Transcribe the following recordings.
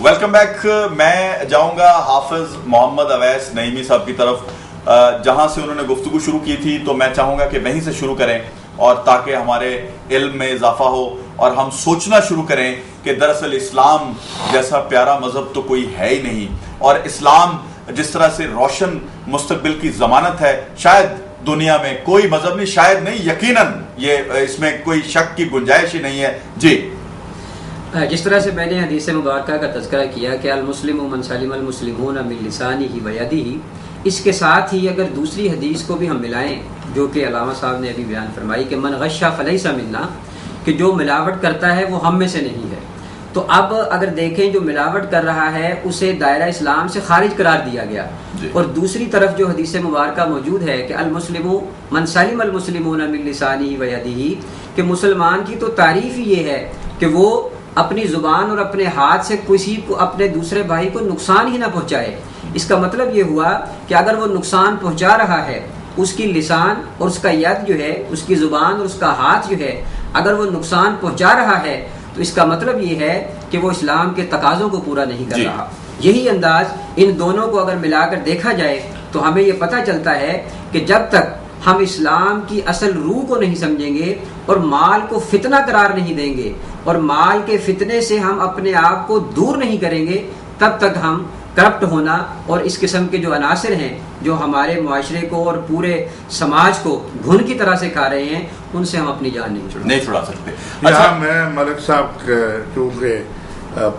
Welcome back. میں جاؤں گا حافظ محمد اویس نعیمی صاحب کی طرف. جہاں سے انہوں نے گفتگو شروع کی تھی تو میں چاہوں گا کہ وہیں سے شروع کریں اور تاکہ ہمارے علم میں اضافہ ہو اور ہم سوچنا شروع کریں کہ دراصل اسلام جیسا پیارا مذہب تو کوئی ہے ہی نہیں, اور اسلام جس طرح سے روشن مستقبل کی ضمانت ہے شاید دنیا میں کوئی مذہب نہیں, شاید نہیں یقیناً یہ اس میں کوئی شک کی گنجائش ہی نہیں ہے. جی, جس طرح سے میں نے حدیث مبارکہ کا تذکرہ کیا کہ المسلم من سلم المسلمون من لسانہ و یدہ, اس کے ساتھ ہی اگر دوسری حدیث کو بھی ہم ملائیں جو کہ علامہ صاحب نے ابھی بیان فرمائی کہ من غش فلیس منا, کہ جو ملاوٹ کرتا ہے وہ ہم میں سے نہیں ہے. تو اب اگر دیکھیں جو ملاوٹ کر رہا ہے اسے دائرہ اسلام سے خارج قرار دیا گیا. اور دوسری طرف جو حدیث مبارکہ موجود ہے کہ المسلم من سلم المسلمون من لسانہ و یدہ, کہ مسلمان کی تو تعریف ہی یہ ہے کہ وہ اپنی زبان اور اپنے ہاتھ سے کسی کو اپنے دوسرے بھائی کو نقصان ہی نہ پہنچائے. اس کا مطلب یہ ہوا کہ اگر وہ نقصان پہنچا رہا ہے, اس کی لسان اور اس کا ید جو ہے, اس کی زبان اور اس کا ہاتھ جو ہے, اگر وہ نقصان پہنچا رہا ہے تو اس کا مطلب یہ ہے کہ وہ اسلام کے تقاضوں کو پورا نہیں کر رہا. یہی انداز ان دونوں کو اگر ملا کر دیکھا جائے تو ہمیں یہ پتہ چلتا ہے کہ جب تک ہم اسلام کی اصل روح کو نہیں سمجھیں گے اور مال کو فتنہ قرار نہیں دیں گے اور مال کے فتنے سے ہم اپنے آپ کو دور نہیں کریں گے, تب تک ہم کرپٹ ہونا اور اس قسم کے جو عناصر ہیں جو ہمارے معاشرے کو اور پورے سماج کو گھن کی طرح سے کھا رہے ہیں, ان سے ہم اپنی جان نہیں چھڑا سکتے. اچھا, میں ملک صاحب چونکہ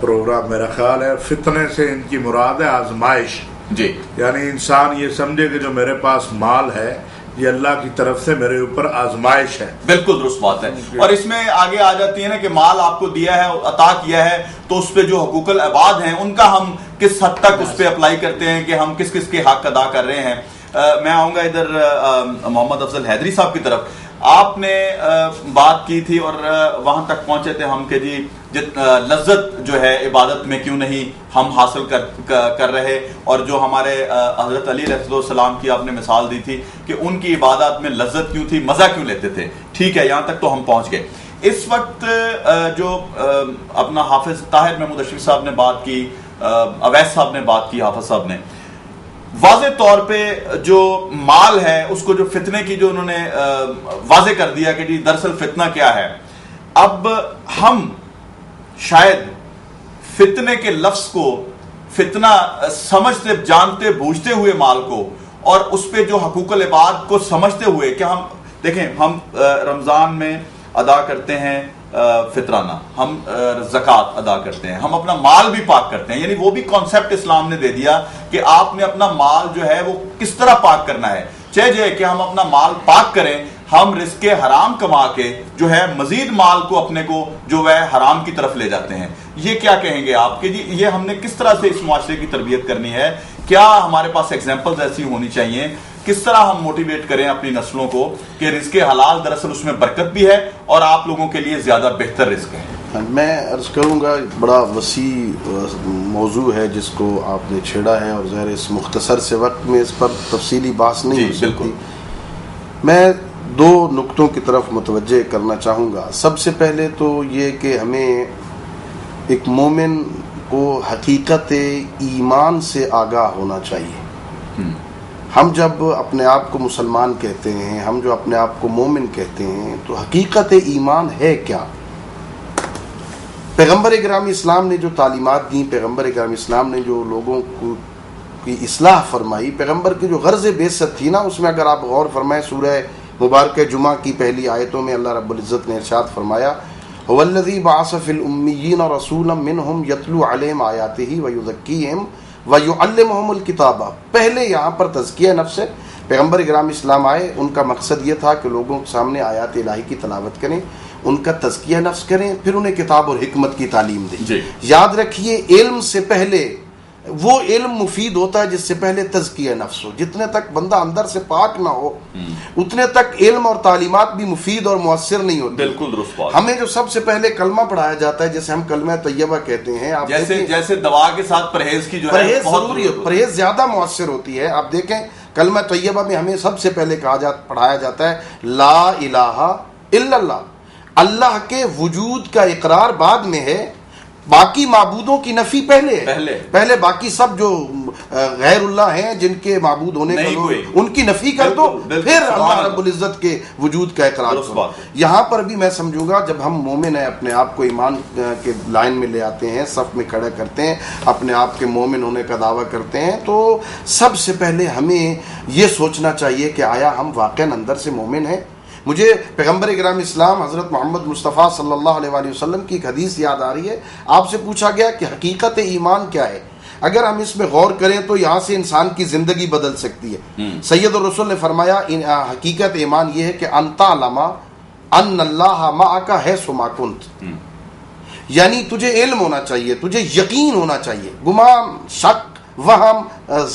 پروگرام میرا خیال ہے فتنے سے ان کی مراد ہے آزمائش. جی, یعنی انسان یہ سمجھے کہ جو میرے پاس مال ہے یہ اللہ کی طرف سے میرے اوپر آزمائش ہے. بالکل درست بات ہے. اور اس میں آگے آ جاتی ہے نا کہ مال آپ کو دیا ہے, عطا کیا ہے, تو اس پہ جو حقوق العباد ہیں ان کا ہم کس حد تک اس پہ اپلائی کرتے ہیں کہ ہم کس کس کے حق ادا کر رہے ہیں. میں آؤں گا ادھر محمد افضل حیدری صاحب کی طرف. آپ نے بات کی تھی اور وہاں تک پہنچے تھے ہم کہ جی لذت جو ہے عبادت میں کیوں نہیں ہم حاصل کر رہے, اور جو ہمارے حضرت علی علیہ السلام کی آپ نے مثال دی تھی کہ ان کی عبادات میں لذت کیوں تھی, مزہ کیوں لیتے تھے. ٹھیک ہے, یہاں تک تو ہم پہنچ گئے. اس وقت جو اپنا حافظ طاہر محمود اشرف صاحب نے بات کی, اویس صاحب نے بات کی, حافظ صاحب نے واضح طور پہ جو مال ہے اس کو جو فتنے کی جو انہوں نے واضح کر دیا کہ جی دراصل فتنہ کیا ہے. اب ہم شاید فتنے کے لفظ کو فتنہ سمجھتے جانتے بوجھتے ہوئے مال کو اور اس پہ جو حقوق العباد کو سمجھتے ہوئے کہ ہم دیکھیں ہم رمضان میں ادا کرتے ہیں فطرانہ, ہم زکوٰۃ ادا کرتے ہیں, ہم اپنا مال بھی پاک کرتے ہیں. یعنی وہ بھی کانسیپٹ اسلام نے دے دیا کہ آپ نے اپنا مال جو ہے وہ کس طرح پاک کرنا ہے. چاہے کہ ہم اپنا مال پاک کریں, ہم رزق حرام کما کے جو ہے مزید مال کو اپنے کو جو ہے حرام کی طرف لے جاتے ہیں. یہ کیا کہیں گے آپ کہ جی یہ ہم نے کس طرح سے اس معاشرے کی تربیت کرنی ہے؟ کیا ہمارے پاس ایگزامپلز ایسی ہونی چاہیے؟ کس طرح ہم موٹیویٹ کریں اپنی نسلوں کو کہ رزق حلال دراصل اس میں برکت بھی ہے اور آپ لوگوں کے لیے زیادہ بہتر رزق ہے؟ میں عرض کروں گا بڑا وسیع موضوع ہے جس کو آپ نے چھیڑا ہے, اور ظاہر اس مختصر سے وقت میں اس پر تفصیلی بحث نہیں ہو سکتی. میں دو نقطوں کی طرف متوجہ کرنا چاہوں گا. سب سے پہلے تو یہ کہ ہمیں ایک مومن کو حقیقت ایمان سے آگاہ ہونا چاہیے. ہم جب اپنے آپ کو مسلمان کہتے ہیں, ہم جو اپنے آپ کو مومن کہتے ہیں, تو حقیقت ایمان ہے کیا؟ پیغمبر گرامی اسلام نے جو تعلیمات دیں, پیغمبر گرامی اسلام نے جو لوگوں کی اصلاح فرمائی, پیغمبر کی جو غرض بعثت تھی نا, اس میں اگر آپ غور فرمائیں سورہ مبارکہ جمعہ کی پہلی آیتوں میں اللہ رب العزت نے ارشاد فرمایا هو الذی بعث فی الامیین رسولا منہم یتلو علیہم آیاتہ ویزکیہم وَيُعَلِّمُهُمُ الْكِتَابَ. پہلے یہاں پر تزکیہ نفس ہے. پیغمبر کرام اسلام آئے, ان کا مقصد یہ تھا کہ لوگوں کے سامنے آیات الہی کی تلاوت کریں, ان کا تزکیہ نفس کریں, پھر انہیں کتاب اور حکمت کی تعلیم دیں. یاد رکھیے علم سے پہلے وہ علم مفید ہوتا ہے جس سے پہلے تزکیہ نفس ہو. جتنے تک بندہ اندر سے پاک نہ ہو اتنے تک علم اور تعلیمات بھی مفید اور مؤثر نہیں ہوتے. بالکل درست بات. ہمیں جو سب سے پہلے کلمہ پڑھایا جاتا ہے جیسے ہم کلمہ طیبہ کہتے ہیں, آپ جیسے دوا کے ساتھ پرہیز کی جو ہے بہت ضروری ہے, پرہیز زیادہ مؤثر ہوتی ہے. آپ دیکھیں کلمہ طیبہ میں ہمیں سب سے پہلے پڑھایا جاتا ہے لا الہ الا اللہ. اللہ کے وجود کا اقرار بعد میں ہے, باقی معبودوں کی نفی پہلے ہے، پہلے باقی سب جو غیر اللہ ہیں جن کے معبود ہونے کا ان کی نفی کر دو، پھر اللہ رب العزت کے وجود کا اقرار کرو۔ یہاں پر بھی میں سمجھوں گا جب ہم مومن ہیں، اپنے آپ کو ایمان کے لائن میں لے آتے ہیں، صف میں کھڑا کرتے ہیں، اپنے آپ کے مومن ہونے کا دعویٰ کرتے ہیں، تو سب سے پہلے ہمیں یہ سوچنا چاہیے کہ آیا ہم واقعاً اندر سے مومن ہیں؟ مجھے پیغمبر اکرام اسلام حضرت محمد مصطفیٰ صلی اللہ علیہ وآلہ وسلم کی ایک حدیث یاد آ رہی ہے۔ آپ سے پوچھا گیا کہ حقیقت ایمان کیا ہے؟ اگر ہم اس میں غور کریں تو یہاں سے انسان کی زندگی بدل سکتی ہے۔ سید الرسول نے فرمایا حقیقت ایمان یہ ہے کہ انت علما ان اللہ معک حیث ما کنت، یعنی تجھے علم ہونا چاہیے، تجھے یقین ہونا چاہیے، گمان، شک، وہم،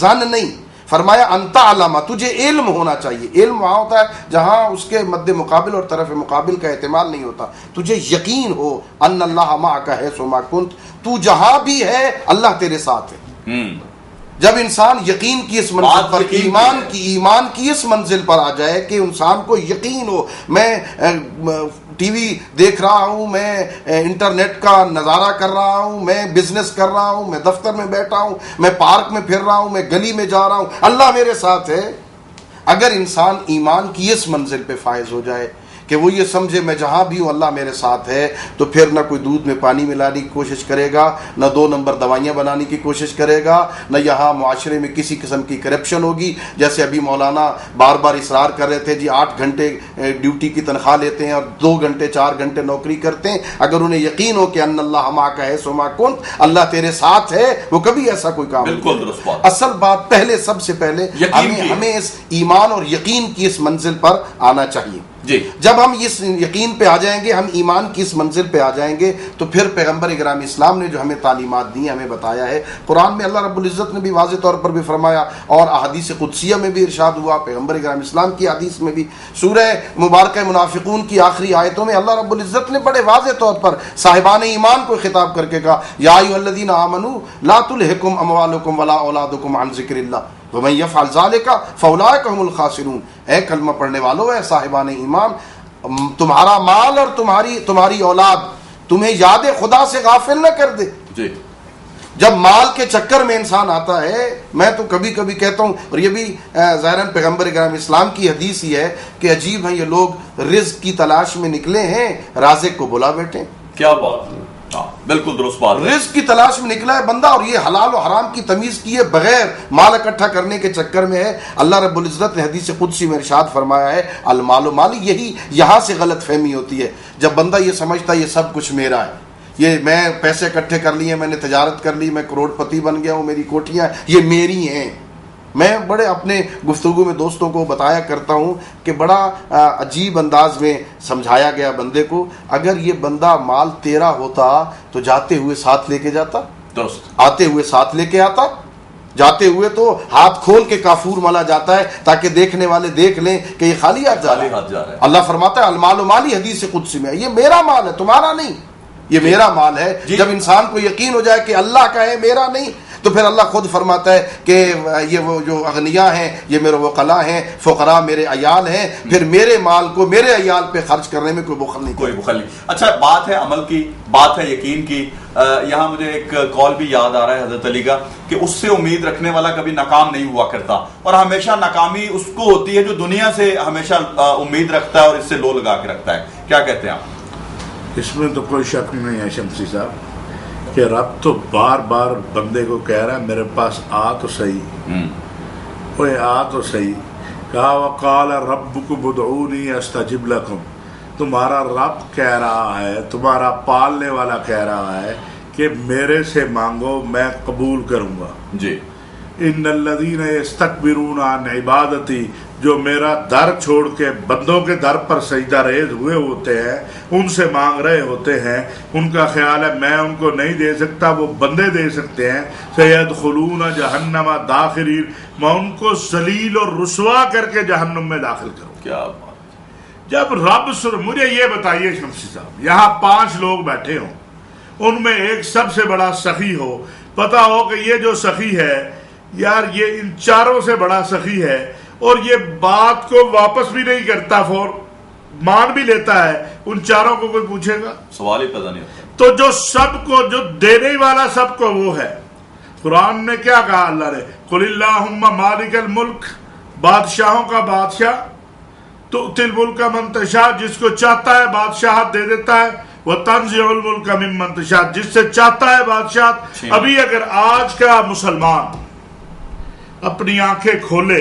ظن نہیں۔ فرمایا انت علما، تجھے علم ہونا چاہیے۔ علم وہاں ہوتا ہے جہاں اس کے مد مقابل اور طرف مقابل کا احتمال نہیں ہوتا۔ تجھے یقین ہو ان اللہ معک حیث ما کنت، تو جہاں بھی ہے اللہ تیرے ساتھ ہے۔ جب انسان یقین کی اس منزل پر، ایمان کی اس منزل پر آ جائے کہ انسان کو یقین ہو، میں ٹی وی دیکھ رہا ہوں، میں انٹرنیٹ کا نظارہ کر رہا ہوں، میں بزنس کر رہا ہوں، میں دفتر میں بیٹھا ہوں، میں پارک میں پھر رہا ہوں، میں گلی میں جا رہا ہوں، اللہ میرے ساتھ ہے۔ اگر انسان ایمان کی اس منزل پہ فائز ہو جائے کہ وہ یہ سمجھے میں جہاں بھی ہوں اللہ میرے ساتھ ہے، تو پھر نہ کوئی دودھ میں پانی ملانے کی کوشش کرے گا، نہ 2 نمبر دوائیاں بنانے کی کوشش کرے گا، نہ یہاں معاشرے میں کسی قسم کی کرپشن ہوگی۔ جیسے ابھی مولانا بار بار اصرار کر رہے تھے، جی 8 گھنٹے ڈیوٹی کی تنخواہ لیتے ہیں اور 2 گھنٹے 4 گھنٹے نوکری کرتے ہیں، اگر انہیں یقین ہو کہ ان اللہ معک حیث ما کنت، اللہ تیرے ساتھ ہے، وہ کبھی ایسا کوئی کام نہیں کرے۔ اصل بات پہلے، سب سے پہلے ہمیں اس ایمان اور یقین کی اس منزل پر آنا چاہیے۔ جب ہم اس یقین پہ آ جائیں گے، ہم ایمان کی اس منزل پہ آ جائیں گے، تو پھر پیغمبر اکرام اسلام نے جو ہمیں تعلیمات دی، ہمیں بتایا ہے، قرآن میں اللہ رب العزت نے بھی واضح طور پر بھی فرمایا، اور احادیث قدسیہ میں بھی ارشاد ہوا، پیغمبر اکرام اسلام کی حدیث میں بھی، سورہ مبارکہ منافقون کی آخری آیتوں میں اللہ رب العزت نے بڑے واضح طور پر صاحبان ایمان کو خطاب کر کے کہا، یا ایھا الذین آمنوا لا تلھکم اموالکم ولا اولادکم عن ذکر اللہ ومن یفعل ذلک فاولئک هم الخاسرون۔ اے کلمہ پڑھنے والو، اے صاحبان ایمان، تمہارا مال اور تمہاری اولاد تمہیں یاد خدا سے غافل نہ کر دے۔ جب مال کے چکر میں انسان آتا ہے، میں تو کبھی کبھی کہتا ہوں، اور یہ بھی ظاہراً پیغمبر اکرم اسلام کی حدیث ہی ہے کہ عجیب ہے یہ لوگ رزق کی تلاش میں نکلے ہیں، رازق کو بلا بیٹھے۔ کیا بات ہے، بالکل درست بات۔ رزق کی تلاش میں نکلا ہے بندہ، اور یہ حلال و حرام کی تمیز کیے بغیر مال اکٹھا کرنے کے چکر میں ہے۔ اللہ رب العزت نے حدیث قدسی میں ارشاد فرمایا ہے، المال مالی، یہی یہاں سے غلط فہمی ہوتی ہے، جب بندہ یہ سمجھتا ہے یہ سب کچھ میرا ہے، یہ میں پیسے اکٹھے کر لیے، میں نے تجارت کر لی، میں کروڑ پتی بن گیا ہوں، میری کوٹیاں یہ میری ہیں۔ میں بڑے اپنے گفتگو میں دوستوں کو بتایا کرتا ہوں کہ بڑا عجیب انداز میں سمجھایا گیا بندے کو، اگر یہ بندہ مال تیرا ہوتا تو جاتے ہوئے ساتھ لے کے جاتا، آتے ہوئے ساتھ لے کے آتا، جاتے ہوئے تو ہاتھ کھول کے کافور ملا جاتا ہے تاکہ دیکھنے والے دیکھ لیں کہ یہ خالی ہاتھ جا رہا ہے۔ اللہ فرماتا ہے المال مالی، حدیث قدسی میں، یہ میرا مال ہے، تمہارا نہیں، یہ میرا مال ہے۔ جب انسان کو یقین ہو جائے کہ اللہ کا ہے، میرا نہیں، تو پھر اللہ خود فرماتا ہے کہ یہ وہ جو اغنیاء ہیں یہ میرے وکلاء ہیں، فقراء میرے عیال ہیں، پھر میرے مال کو میرے عیال پہ خرچ کرنے میں کوئی بخل نہیں، کوئی بخل نہیں۔ اچھا، بات ہے عمل کی، بات ہے یقین کی۔ یہاں مجھے ایک کال بھی یاد آ رہا ہے حضرت علی کا کہ اس سے امید رکھنے والا کبھی ناکام نہیں ہوا کرتا، اور ہمیشہ ناکامی اس کو ہوتی ہے جو دنیا سے ہمیشہ امید رکھتا ہے اور اس سے لو لگا کے رکھتا ہے۔ کیا کہتے ہیں آپ؟ اس میں تو کوئی شک نہیں ہے شمسی صاحب کہ رب تو بار بار بندے کو کہہ رہا ہے میرے پاس آ تو صحیح، اوے آ تو صحیح۔ کہا وقال ربکم ادعونی استجب لکم، تمہارا رب کہہ رہا ہے، تمہارا پالنے والا کہہ رہا ہے کہ میرے سے مانگو میں قبول کروں گا۔ جی، ان الذین یستکبرون عن عبادتی، جو میرا در چھوڑ کے بندوں کے در پر سجدہ ریز ہوئے ہوتے ہیں، ان سے مانگ رہے ہوتے ہیں، ان کا خیال ہے میں ان کو نہیں دے سکتا، وہ بندے دے سکتے ہیں، سیدخلون جہنم داخرین، میں ان کو ذلیل اور رسوا کر کے جہنم میں داخل کروں۔ کیا بات۔ جب رب مجھے یہ بتائیے شمسی صاحب، یہاں 5 لوگ بیٹھے ہوں، ان میں ایک سب سے بڑا سخی ہو، پتا ہو کہ یہ جو سخی ہے یار یہ ان 4 سے بڑا سخی ہے، اور یہ بات کو واپس بھی نہیں کرتا، فور مان بھی لیتا ہے، ان 4 کو کوئی پوچھے گا؟ سوال ہی پیدا نہیں ہوتا۔ تو جو سب کو، جو دینے والا سب کو وہ ہے. قرآن نے کیا کہا اللہ نے؟ قل اللہم مالک الملک، بادشاہوں کا بادشاہ، تؤتی الملک من تشاء، جس کو چاہتا ہے بادشاہت دے دیتا ہے، وتنزع الملک ممن تشاء، جس سے چاہتا ہے بادشاہت. ابھی اگر آج کا مسلمان اپنی آنکھیں کھولے،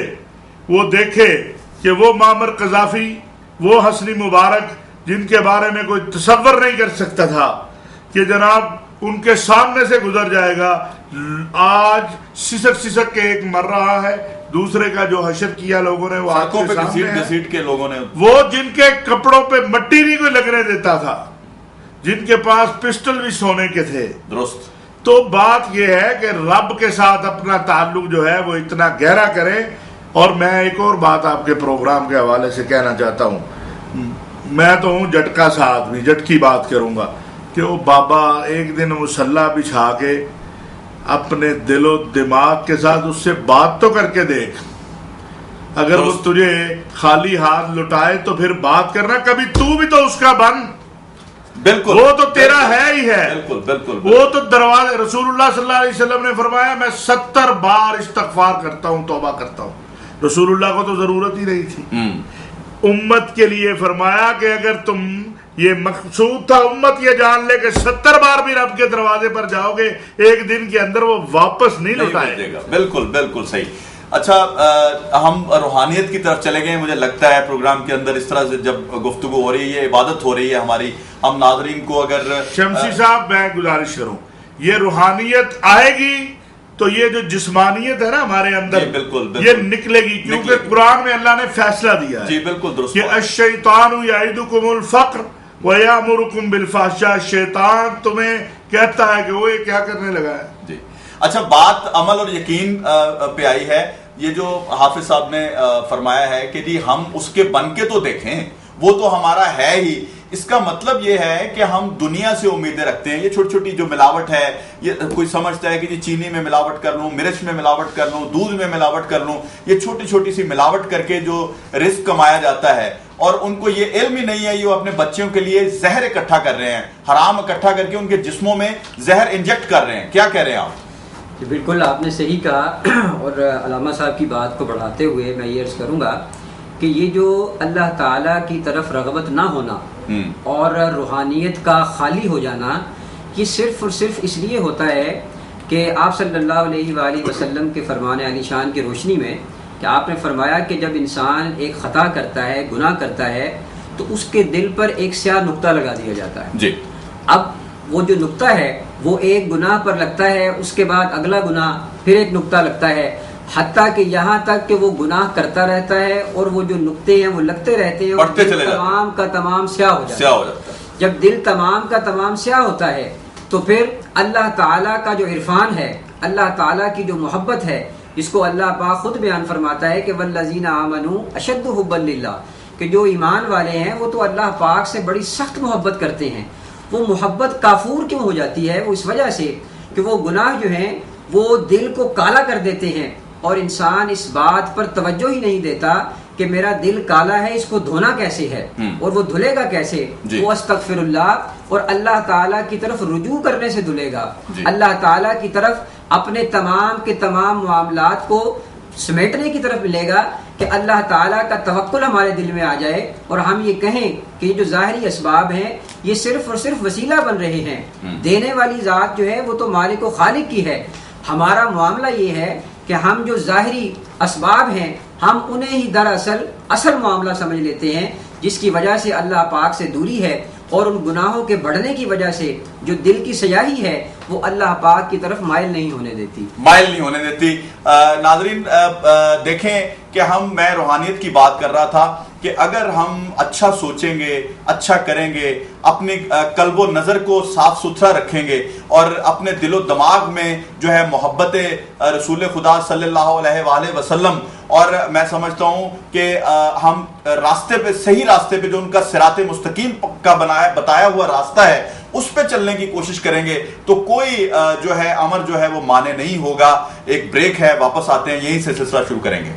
وہ دیکھے کہ وہ معمر قذافی، وہ حسنی مبارک، جن کے بارے میں کوئی تصور نہیں کر سکتا تھا کہ جناب ان کے سامنے سے گزر جائے گا، آج سسک سسک کے ایک مر رہا ہے، دوسرے کا جو حشر کیا لوگوں نے وہ آنکھوں پہ گھسیٹ کے لوگوں نے، وہ جن کے کپڑوں پہ مٹی نہیں کوئی لگنے دیتا تھا، جن کے پاس پسٹل بھی سونے کے تھے. درست. تو بات یہ ہے کہ رب کے ساتھ اپنا تعلق جو ہے وہ اتنا گہرا کریں. اور میں ایک اور بات آپ کے پروگرام کے حوالے سے کہنا چاہتا ہوں. میں تو ہوں جٹکا سا آدمی، جٹکی بات کروں گا کہ وہ بابا ایک دن مصلی بچھا کے اپنے دل و دماغ کے ساتھ اس سے بات تو کر کے دیکھ. اگر وہ تجھے خالی ہاتھ لٹائے تو پھر بات کرنا، کبھی تو بھی تو اس کا بن. بالکل، وہ تو تیرا ہے ہی ہے. بالکل بالکل. وہ تو دروازے، رسول اللہ صلی اللہ علیہ وسلم نے فرمایا میں 70 بار استغفار کرتا ہوں، توبہ کرتا ہوں. رسول اللہ کو تو ضرورت ہی نہیں تھی. امت کے لیے فرمایا کہ اگر تم، یہ مقصود تھا امت یہ جان لے کہ 70 بار بھی رب کے دروازے پر جاؤ گے، ایک دن کے اندر وہ واپس نہیں لوٹائے گا. بالکل بالکل صحیح. اچھا، ہم روحانیت کی طرف چلے گئے. مجھے لگتا ہے پروگرام کے اندر اس طرح سے جب گفتگو ہو رہی ہے، عبادت ہو رہی ہے ہماری، ہم ناظرین کو اگر شمسی صاحب میں گزارش کروں، یہ روحانیت آئے گی تو یہ جو جسمانیت ہے نا ہمارے اندر، بالکل یہ نکلے گی. کیونکہ قرآن میں اللہ نے فیصلہ دیا ہے. جی بالکل درست. کہ الشیطان یعدکم الفقر ویامرکم بالفحشاء، شیطان تمہیں کہتا ہے کہ وہ یہ کیا کرنے لگا ہے. جی اچھا، بات عمل اور یقین پہ آئی ہے. یہ جو حافظ صاحب نے فرمایا ہے کہ جی ہم اس کے بن کے تو دیکھیں، وہ تو ہمارا ہے ہی. اس کا مطلب یہ ہے کہ ہم دنیا سے امیدیں رکھتے ہیں. یہ چھوٹی چھوٹی جو ملاوٹ ہے، یہ کوئی سمجھتا ہے کہ جی چینی میں ملاوٹ کر لوں، مرچ میں ملاوٹ کر لوں، دودھ میں ملاوٹ کر لوں. یہ چھوٹی چھوٹی سی ملاوٹ کر کے جو رزق کمایا جاتا ہے، اور ان کو یہ علم ہی نہیں ہے، یہ اپنے بچوں کے لیے زہر اکٹھا کر رہے ہیں، حرام اکٹھا کر کے ان کے جسموں میں زہر انجیکٹ کر رہے ہیں. کیا کہہ رہے ہیں آپ؟ بالکل آپ نے صحیح کہا. اور علامہ صاحب کی بات کو بڑھاتے ہوئے میں یہ عرض کروں گا کہ یہ جو اللہ تعالیٰ کی طرف رغبت نہ ہونا اور روحانیت کا خالی ہو جانا، یہ صرف اور صرف اس لیے ہوتا ہے کہ آپ صلی اللہ علیہ وآلہ وسلم کے فرمان علی شان کی روشنی میں کہ آپ نے فرمایا کہ جب انسان ایک خطا کرتا ہے، گناہ کرتا ہے، تو اس کے دل پر ایک سیاہ نقطہ لگا دیا جاتا ہے. جی. اب وہ جو نقطہ ہے وہ ایک گناہ پر لگتا ہے، اس کے بعد اگلا گناہ، پھر ایک نقطہ لگتا ہے، حتیٰ کہ یہاں تک کہ وہ گناہ کرتا رہتا ہے اور وہ جو نقطے ہیں وہ لگتے رہتے ہیں، اور دل تمام کا تمام سیاہ ہو جاتا ہے. جب دل تمام کا تمام سیاہ ہوتا ہے تو پھر اللہ تعالیٰ کا جو عرفان ہے، اللہ تعالیٰ کی جو محبت ہے، جس کو اللہ پاک خود بیان فرماتا ہے کہ والذین آمنوا اشد حبا للہ، کہ جو ایمان والے ہیں وہ تو اللہ پاک سے بڑی سخت محبت کرتے ہیں. وہ محبت کافور کیوں ہو جاتی ہے؟ وہ اس وجہ سے کہ وہ گناہ جو ہیں وہ دل کو کالا کر دیتے ہیں، اور انسان اس بات پر توجہ ہی نہیں دیتا کہ میرا دل کالا ہے، اس کو دھونا کیسے ہے اور وہ دھلے گا کیسے. وہ استغفر اللہ اور اللہ تعالیٰ کی طرف رجوع کرنے سے دھلے گا. اللہ تعالیٰ کی طرف اپنے تمام کے تمام معاملات کو سمیٹنے کی طرف ملے گا کہ اللہ تعالیٰ کا توکل ہمارے دل میں آ جائے، اور ہم یہ کہیں کہ یہ جو ظاہری اسباب ہیں یہ صرف اور صرف وسیلہ بن رہے ہیں. دینے والی ذات جو ہے وہ تو مالک و خالق کی ہے. ہمارا معاملہ یہ ہے کہ ہم جو ظاہری اسباب ہیں ہم انہیں ہی دراصل اصل معاملہ سمجھ لیتے ہیں، جس کی وجہ سے اللہ پاک سے دوری ہے، اور ان گناہوں کے بڑھنے کی وجہ سے جو دل کی سیاہی ہے وہ اللہ پاک کی طرف مائل نہیں ہونے دیتی. ناظرین دیکھیں کہ میں روحانیت کی بات کر رہا تھا کہ اگر ہم اچھا سوچیں گے، اچھا کریں گے، اپنی قلب و نظر کو صاف ستھرا رکھیں گے، اور اپنے دل و دماغ میں جو ہے محبت رسول خدا صلی اللہ علیہ وآلہ وسلم، اور میں سمجھتا ہوں کہ ہم راستے پہ، صحیح راستے پہ جو ان کا صراط مستقیم کا بتایا ہوا راستہ ہے اس پہ چلنے کی کوشش کریں گے تو کوئی جو ہے امر جو ہے وہ مانے نہیں ہوگا. ایک بریک ہے، واپس آتے ہیں، یہیں سے سلسلہ شروع کریں گے.